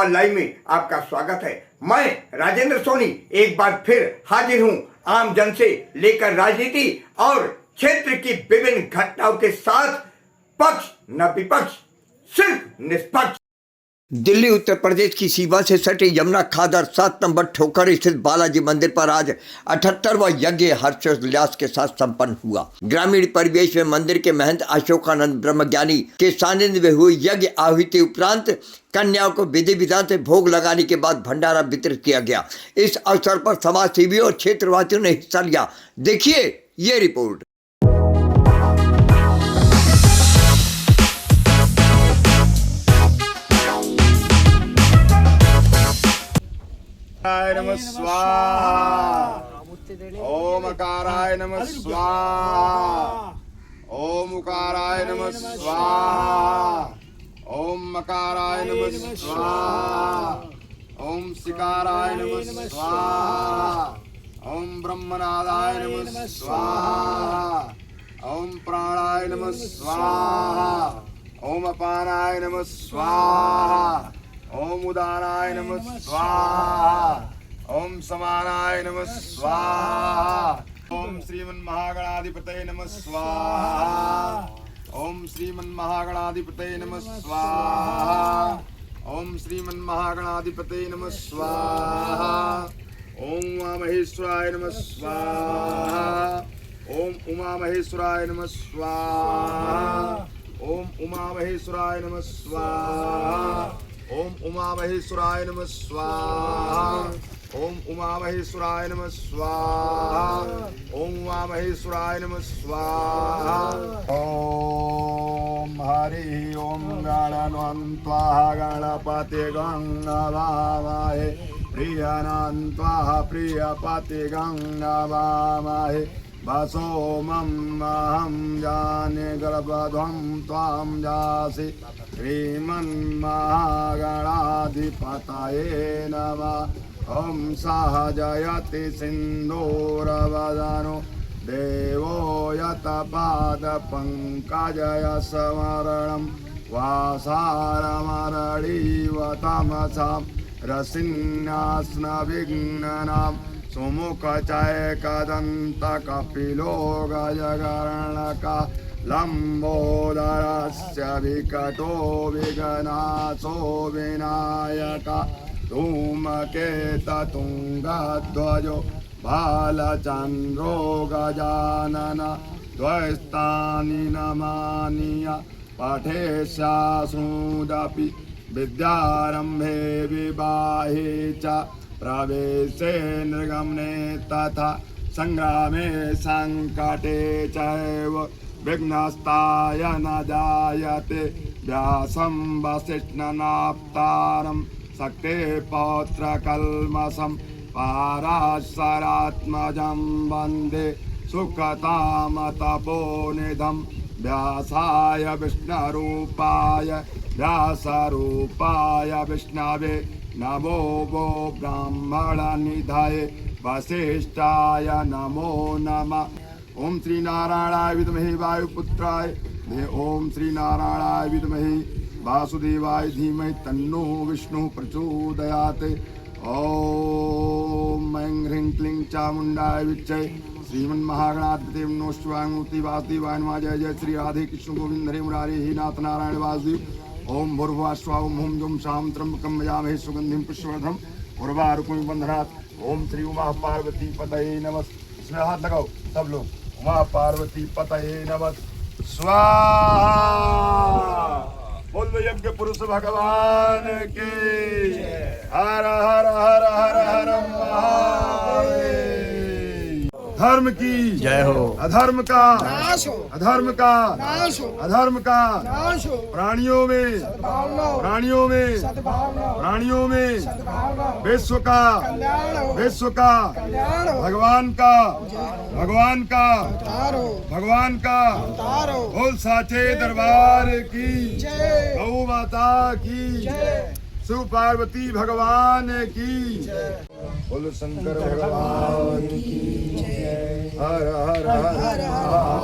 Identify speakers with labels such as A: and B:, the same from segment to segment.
A: अखबार लाइव में आपका स्वागत है। मैं राजेंद्र सोनी एक बार फिर हाजिर हूं आम जन से लेकर राजनीति और क्षेत्र की विभिन्न घटनाओं के साथ। पक्ष न विपक्ष, सिर्फ निष्पक्ष। दिल्ली उत्तर प्रदेश की सीमा से सटे यमुना खादर 7 नंबर ठोकर स्थित बालाजी मंदिर पर आज 78वां यज्ञ हर्षोल्लास के साथ संपन्न हुआ। ग्रामीण परिवेश में मंदिर के महंत अशोकानंद ब्रह्मज्ञानी के सानिध्य में हुई यज्ञ आहुति उपरांत कन्याओं को विधि विधान से भोग लगाने के बाद भंडारा वितरित किया गया। इस अवसर पर समाज सेवियों और क्षेत्रवासियों ने हिस्सा लिया। देखिए ये रिपोर्ट।
B: नमः स्वाहा। ओम अकाराय नमः स्वाहा। ओम उकाराय नमः स्वाहा। ओम मकाराय नमः स्वाहा। ओम सिकाराय नमः स्वाहा। ओम ब्रह्मनादाय नमः स्वाहा। ओम प्राणाय नमः स्वाहा। ओम अपानाय नमः स्वाहा। ओम उदानाय नमः स्वाहा। ओम समानाय नमः स्वाहा। ओम श्रीमन्महागणाधिपतये नमः स्वाहा। ओम श्रीमन्महागणाधिपतये नमः स्वाहा। ओम श्रीमन्महागणाधिपतये नमः स्वाहा। ओम उमामहेश्वराय नमः स्वाहा। ओम उमामहेश्वराय नमः स्वाहा। ओम उमामहेश्वराय नमः स्वाहा। ओम उमामहेश्वराय नमः स्वाहा। ओम उमामहेश्वराय नमः स्वाहा। ओम उमामहेश्वराय नमः स्वाहा। ओम हरि ओम गणान्त्वा गणपति गंगावामहे प्रियनान्त्वा प्रियपति गंगावामहे वसो मम जाने गर्भध्वं त्वां जासि श्रीमन्महागणाधिपतये नमः। ओम सहजयति सिन्दूरवदनो देवो यत्पादपङ्कजय स्मरणं वासारमरळीव तमसां रसिन्यास्नविघ्ननां सुमुखचैकदन्तकपिलो गजकर्णका लंबोदरस्य विकटो विघ्नासो विनायका धूमकेतुङ्गध्वजो बालचन्द्रो गजानन द्वैस्तानि नमानीय पठेशास्नुदपि विद्यारम्भे विवाहे च प्रवेशे निर्गमने तथा संग्रामे संकटे चैव विघ्नस्ताय न जायते। व्यासं वसिष्ठनाप्तारं शक्ते पौत्रकल्मषं पाराशरात्मजं वन्दे सुखतामतपोनिधं। व्यासाय विष्णुरूपाय व्यासरूपाय विष्णवे नमो वो ब्राह्मणनिधये वसिष्ठाय नमो नमः। ओम श्री नारायणाय विद्महे वायुपुत्राय ओम श्री नारायणाय विद्महे वासुदेवाय धीमहि तन्नो विष्णु प्रचोदयात्। ओम ऐं ह्रीं क्लीं चामुण्डाय विच्चे श्रीमन्महागणाधिपतये नमो शिवाय मूर्ति वासुदेवाय नमः। जय जय श्री राधे कृष्ण गोविंद हरे मुरारी हे नाथ नारायण वासुदेव। ओम भूर्भुवः स्वः ओम हुं जुं शां त्र्यंबकं यजामहे सुगंधिं पुष्पवर्धनम् उर्वारुकमिव बन्धनात्। ओम श्री उमा पार्वती पतये नमः। इसमें हाथ लगाओ सब लोग। उमा पार्वती पतये नमः स्वाहा। बोलो यज्ञ पुरुष भगवान के हर हर हर हर हर महादेव। धर्म की
C: जय हो।
B: अधर्म का
D: नाश हो।
B: अधर्म का
D: नाश हो।
B: अधर्म का
D: नाश हो।
B: प्राणियों में
D: सद्भावना हो।
B: प्राणियों में
D: सद्भावना हो।
B: प्राणियों में
D: सद्भावना हो।
B: विश्व का
D: कल्याण हो।
B: विश्व का
D: कल्याण हो।
B: भगवान का भगवान का
D: अवतार हो।
B: भगवान का
D: अवतार हो।
B: बोल साचे दरबार की
D: जय।
B: गौ माता की
D: जय।
B: शिव पार्वती भगवान की बोलो शंकर भगवान की हर हर हर महादेव।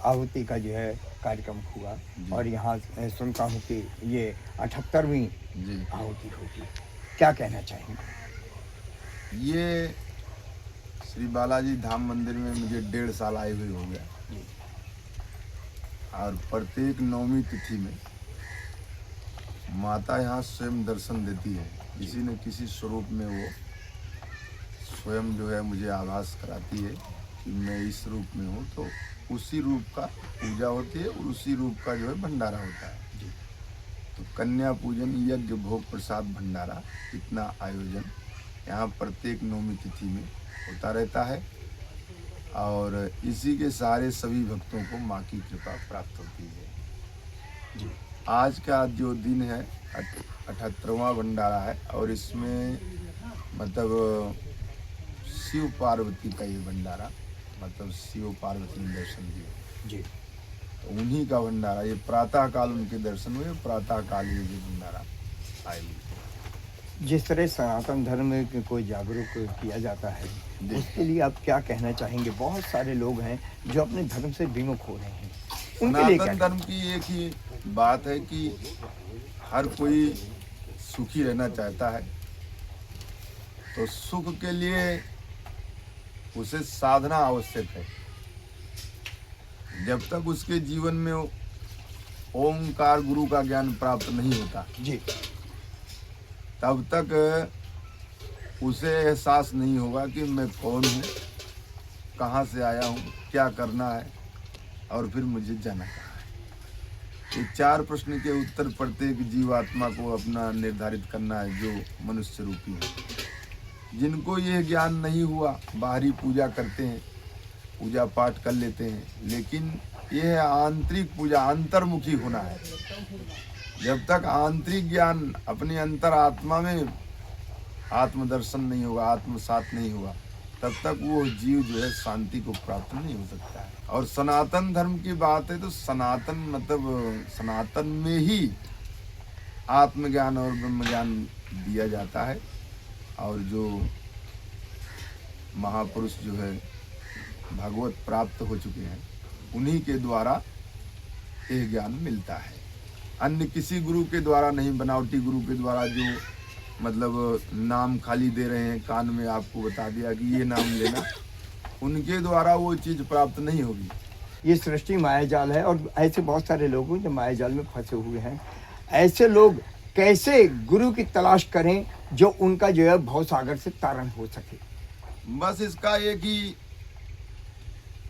A: आहुति का जो है कार्यक्रम हुआ और यहाँ सुनता हूँ कि ये 78वीं
B: जी
A: आहुति होगी, क्या कहना चाहेंगे?
B: ये श्री बालाजी धाम मंदिर में मुझे 1.5 साल आए हुए हो गया और प्रत्येक नवमी तिथि में माता यहाँ स्वयं दर्शन देती है, किसी न किसी स्वरूप में वो स्वयं जो है मुझे आभास कराती है कि मैं इस रूप में हूँ, तो उसी रूप का पूजा होती है और उसी रूप का जो है भंडारा होता है। तो कन्या पूजन, यज्ञ, भोग, प्रसाद, भंडारा, इतना आयोजन यहाँ प्रत्येक नवमी तिथि में होता रहता है और इसी के सहारे सभी भक्तों को माँ की कृपा प्राप्त होती है। आज का जो दिन है 78वां भंडारा है और इसमें मतलब शिव पार्वती का ये भंडारा, मतलब शिव पार्वती ने दर्शन दिए
A: जी,
B: तो उन्हीं का भंडारा, ये प्रातः काल उनके दर्शन हुए, प्रातः काल ये जो भंडारा आएगी।
A: जिस तरह सनातन धर्म को जागरूक किया जाता है उसके लिए आप क्या कहना चाहेंगे? बहुत सारे लोग हैं जो अपने धर्म से विमुख हो रहे हैं, उनके लिए क्या?
B: सनातन धर्म की एक ही बात है कि हर कोई सुखी रहना चाहता है, तो सुख के लिए उसे साधना आवश्यक है। जब तक उसके जीवन में ओंकार गुरु का ज्ञान प्राप्त नहीं होता
A: जी,
B: तब तक उसे एहसास नहीं होगा कि मैं कौन हूँ, कहाँ से आया हूँ, क्या करना है और फिर मुझे जाना कहाँ है। ये 4 प्रश्न के उत्तर प्रत्येक जीवात्मा को अपना निर्धारित करना है, जो मनुष्य रूपी है। जिनको यह ज्ञान नहीं हुआ, बाहरी पूजा करते हैं, पूजा पाठ कर लेते हैं, लेकिन यह आंतरिक पूजा, अंतर्मुखी होना है। जब तक आंतरिक ज्ञान अपने अंतर आत्मा में आत्मदर्शन नहीं होगा, आत्मसात नहीं होगा, तब तक वो जीव जो है शांति को प्राप्त नहीं हो सकता है। और सनातन धर्म की बात है तो सनातन मतलब सनातन में ही आत्मज्ञान और ब्रह्म ज्ञान दिया जाता है और जो महापुरुष जो है भगवत प्राप्त हो चुके हैं उन्हीं के द्वारा यह ज्ञान मिलता है। अन्य किसी गुरु के द्वारा नहीं, बनावटी गुरु के द्वारा जो मतलब नाम खाली दे रहे हैं, कान में आपको बता दिया कि ये नाम लेना, उनके द्वारा वो चीज़ प्राप्त नहीं होगी।
A: ये सृष्टि मायाजाल है और ऐसे बहुत सारे लोग हैं जो मायाजाल में फंसे हुए हैं। ऐसे लोग कैसे गुरु की तलाश करें जो उनका जो है भवसागर से तारण हो सके?
B: बस इसका एक ही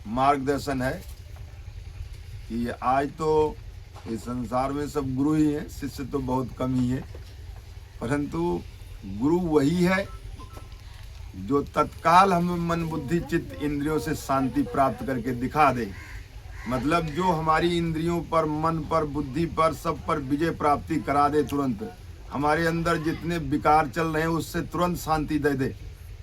B: मार्गदर्शन है कि आज तो इस संसार में सब गुरु ही हैं, शिष्य तो बहुत कम ही है, परंतु गुरु वही है जो तत्काल हमें मन बुद्धि चित्त इंद्रियों से शांति प्राप्त करके दिखा दे। मतलब जो हमारी इंद्रियों पर, मन पर, बुद्धि पर, सब पर विजय प्राप्ति करा दे, तुरंत हमारे अंदर जितने विकार चल रहे हैं उससे तुरंत शांति दे दे,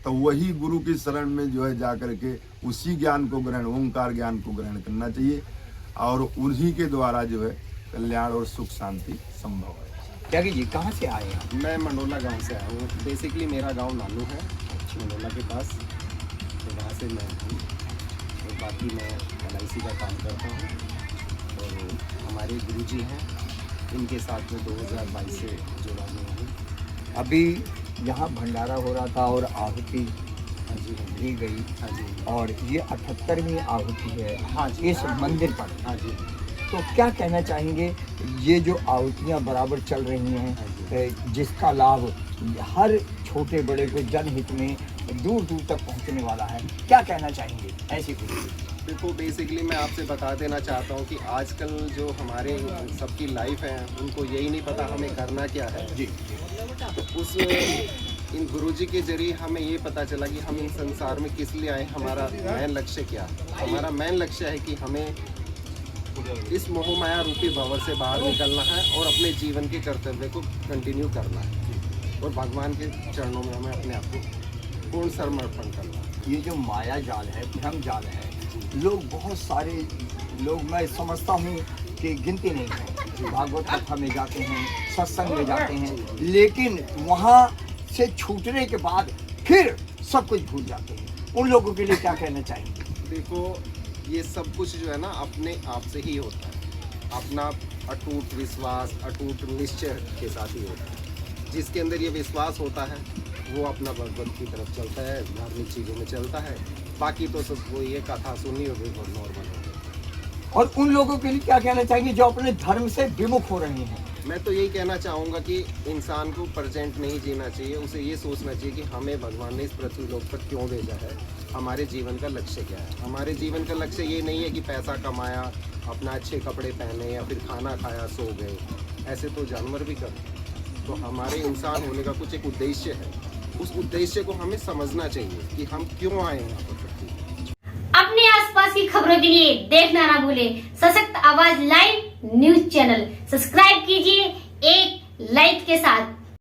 B: तो वही गुरु की शरण में जो है जा करके उसी ज्ञान को ग्रहण, ओंकार ज्ञान को ग्रहण करना चाहिए और उन्हीं के द्वारा जो है कल्याण और सुख शांति संभव है।
A: त्यागी जी कहाँ से आए हैं?
C: मैं मंडोला गांव से आया हूँ। बेसिकली मेरा गांव नानू है, मंडोला के पास, तो वहाँ से मैं हूँ और बाकी मैं LIC का काम करता हूँ और हमारे गुरुजी हैं, इनके साथ में 2022 से जुड़ा हुआ हूँ।
A: अभी यहाँ भंडारा हो रहा था और आहुति
C: हाँ जी,
A: दी गई
C: हाँ जी,
A: और ये 78वीं आहुति है
C: हाँ जी,
A: इस मंदिर पर।
C: हाँ जी।
A: तो क्या कहना चाहेंगे, ये जो आहुतियाँ बराबर चल रही हैं जिसका लाभ हर छोटे बड़े को जनहित में दूर दूर तक पहुंचने वाला है, क्या कहना चाहेंगे ऐसी कुछ?
C: देखो, बेसिकली मैं आपसे बता देना चाहता हूँ कि आजकल जो हमारे सबकी लाइफ है उनको यही नहीं पता हमें करना क्या है
A: जी,
C: उस इन गुरुजी के जरिए हमें ये पता चला कि हम इस संसार में किस लिए आए, हमारा मेन लक्ष्य क्या है। हमारा मेन लक्ष्य है कि हमें इस मोह माया रूपी भंवर से बाहर निकलना है और अपने जीवन के कर्तव्य को कंटिन्यू करना है और भगवान के चरणों में हमें अपने आप को पूर्ण समर्पण करना है।
A: ये जो माया जाल है, भ्रम जाल है, लोग बहुत सारे लोग, मैं समझता हूँ कि गिनती नहीं है, भागवत कथा में जाते हैं, सत्संग में जाते हैं, लेकिन वहाँ से छूटने के बाद फिर सब कुछ भूल जाते हैं। उन लोगों के लिए क्या कहना चाहेंगे?
C: देखो, ये सब कुछ जो है ना अपने आप से ही होता है, अपना अटूट विश्वास, अटूट निश्चय के साथ ही होता है। जिसके अंदर ये विश्वास होता है वो अपना भगवत की तरफ चलता है, धार्मिक चीज़ों में चलता है। बाकी तो सब वो ये कथा सुनी और बिल्कुल नॉर्मल हो गई।
A: और उन लोगों के लिए क्या कहना चाहेंगे जो अपने धर्म से विमुख हो रहे हैं?
C: मैं तो यही कहना चाहूँगा कि इंसान को प्रेजेंट नहीं जीना चाहिए, उसे ये सोचना चाहिए कि हमें भगवान ने इस पृथ्वी लोक पर क्यों भेजा है, हमारे जीवन का लक्ष्य क्या है। हमारे जीवन का लक्ष्य ये नहीं है कि पैसा कमाया, अपना अच्छे कपड़े पहने या फिर खाना खाया, सो गए। ऐसे तो जानवर भी करते हैं। तो हमारे इंसान होने का कुछ एक उद्देश्य है, उस उद्देश्य को हमें समझना चाहिए कि हम क्यों आए हैं यहाँ पर पृथ्वी पर।
E: अपने आसपास की खबरों के लिए देखना ना भूलें सशक्त आवाज लाइव न्यूज चैनल। सब्सक्राइब कीजिए एक लाइक के साथ।